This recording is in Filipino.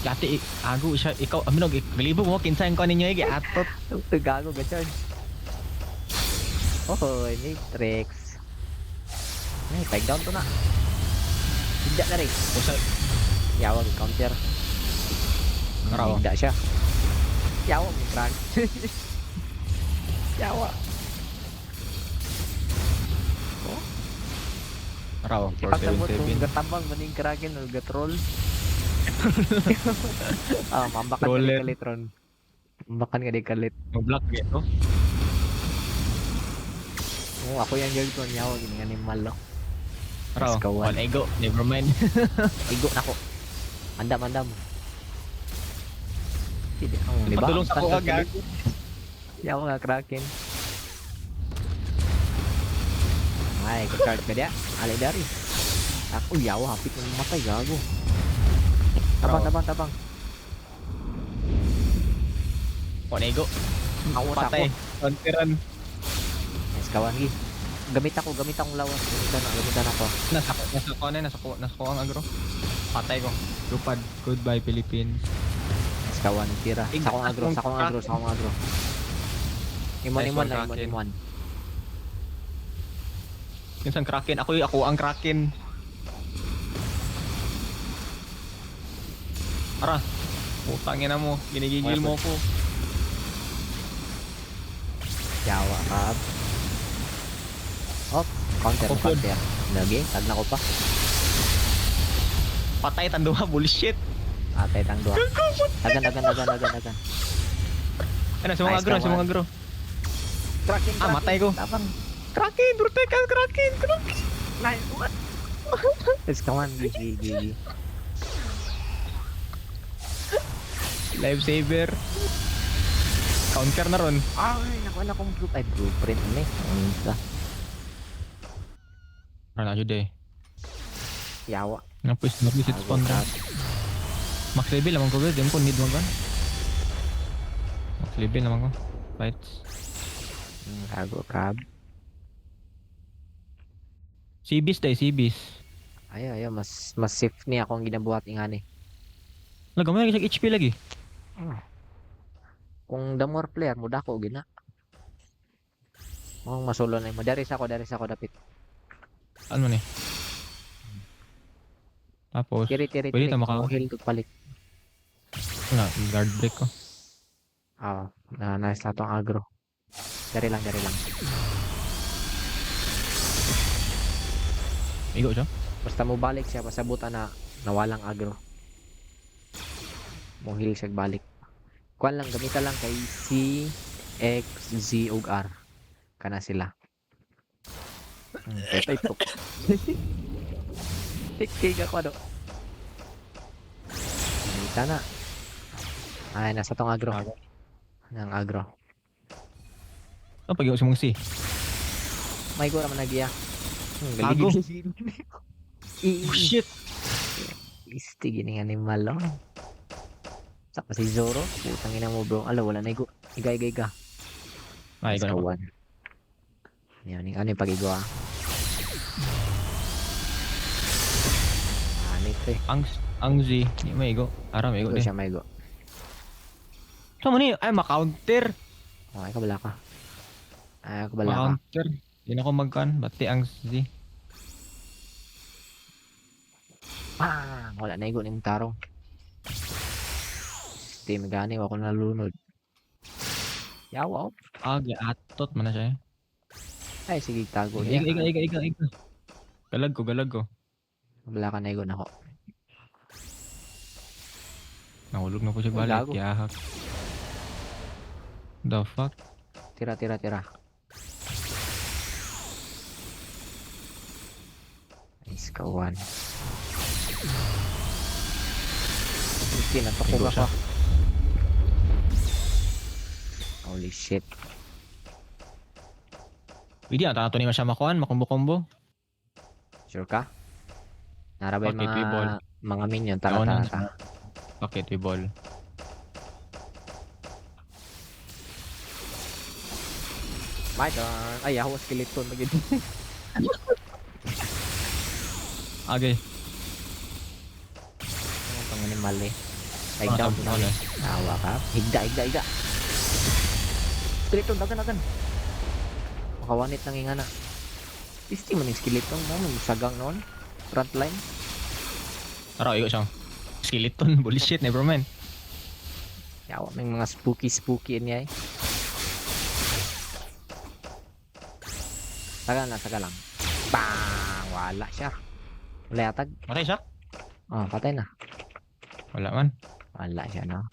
Dati, ago siya, ikaw, aminog, galibog mo, kinsay ko ninyo, atot. Gago ka charge. Oh, Matrix. Ay, take down to na. Higda na rin. Usa, Yawag, counter. Araw. Higda siya. Yawag, frag. Yawa. araw, Pagkabot kung 477. gatabang maning kraken o gatroll. Mambakan ka Troller. di kalit ron. Mambakan ka di kalit. Mag-block gitu. Ako yung girl ko niya, huwag yung animal lo. Araw, Let's go, one ego, never mind. Igo na ko. Mandam. Hindi ako, di ba? Patulong sa kuha, gag. Yawa nga kraken. Ay, ka-charge ka diya. Alay dari. Ako, yawa, hapit ng matay, gago. Tabang. One ego, Ako sa patay. ako. Kontiran. Nice kawan, gi. Gamit akong lawas. Gamitan ako. Nasa ko ang agro. Patay ko. Lupad. Goodbye, Philippines. Nice kawan, tira. Sa akong agro. Imon lang, Kraken. imon. Minsan kraken. Ako ang kraken. Ara. Putangin na mo. Ginigigil mo ko. Yawa, kab. Oh, counter. Ako, food. Lagi, tag na ko pa. Patay tanduha. Bullshit. Atay tang duha. Dagan. Ano, sa mga Nice, kawan. agro. Kraken. Matay ko. Tabang. Kraken. Brutal kraken. Nice, what? Let's come on, GG. Lifesaver. Counter na ron. Ay, nakuha na akong blueprint ni. Ano na yun eh. Yawa. Napis it spawn ka. Max level naman ko guys. Diyan ko need mo gan. Max level naman ko. Fights. Gago, crab. Sibis day, Sibis. Ayo, mas safe ni akong ginabuhat ingani. Lagamay lagi sa HP lagi. Kung the more player mo dako gina. Mong masulo na mo. Dari sa ako dapit. Ano man eh. Tapos, Tiri. pwede na maka... Heal to palit. Wala, guard break ko. Nice na to ang agro. Dari lang. Igo siya. Basta mo balik siya, pasabutan na nawalang agro. Mo heal siya balik. Kuan lang, gamitan lang kay C, X, Z, ug R. Kana sila. Petay po. Tikig ako do. Gamitan na. Ay, nasa tong agro. Nang agro. Ano pag-iwa si mong C? May gura man nagiya. Ago. Oh shit! Isti gini animal lo. Saka si Zoro, putang ina mo bro. Ala, wala na igo. Iga. Ay, igo na ko. Kawan. Yan, ano yung pag-igo ah? Anit eh. Ang Z, di may igo. Ara, may igo Igo din. siya, may igo. Saan mo ni? Ay, ma-counter! Okay, kabala ka. Ay, kabala ka. Ma-counter. Di na ko magkan. Bati ang Z. Wala na igo ni mong tarong. Di magani, wako nalunod. Yawa. Atot man na siya eh. Ay, sige, tago niya. Iga. Galag ko. Kabala ka na igo na ko. Nahulog na po siya Ay, balik. gago. Yahak. The fuck? Tira. Nice, kawan. Okay, nagpakuga siya. ka. Holy shit. Hindi, ang tanato ni siya makuhan. Makumbo-kumbo. Sure ka? Narabay Okay, table. mga minion. Tara. Okay, we ball. My turn. Ay, ako skeleton. Okay. Ano pang animal eh? Like down sampu na. na. Tawa ka. Higda. Skeleton, dagan. Makawanit nang ingana. Isti man yung skeleton. Ano, sagang noon. Frontline. Tara, iyo siyang. Skeleton, bullshit, never mind. Yawa, may mga spooky niya eh. Saka lang. Bang! Wala siya. Wala yatag. Matay siya? Oh, patay na. Wala man. Wala siya, no?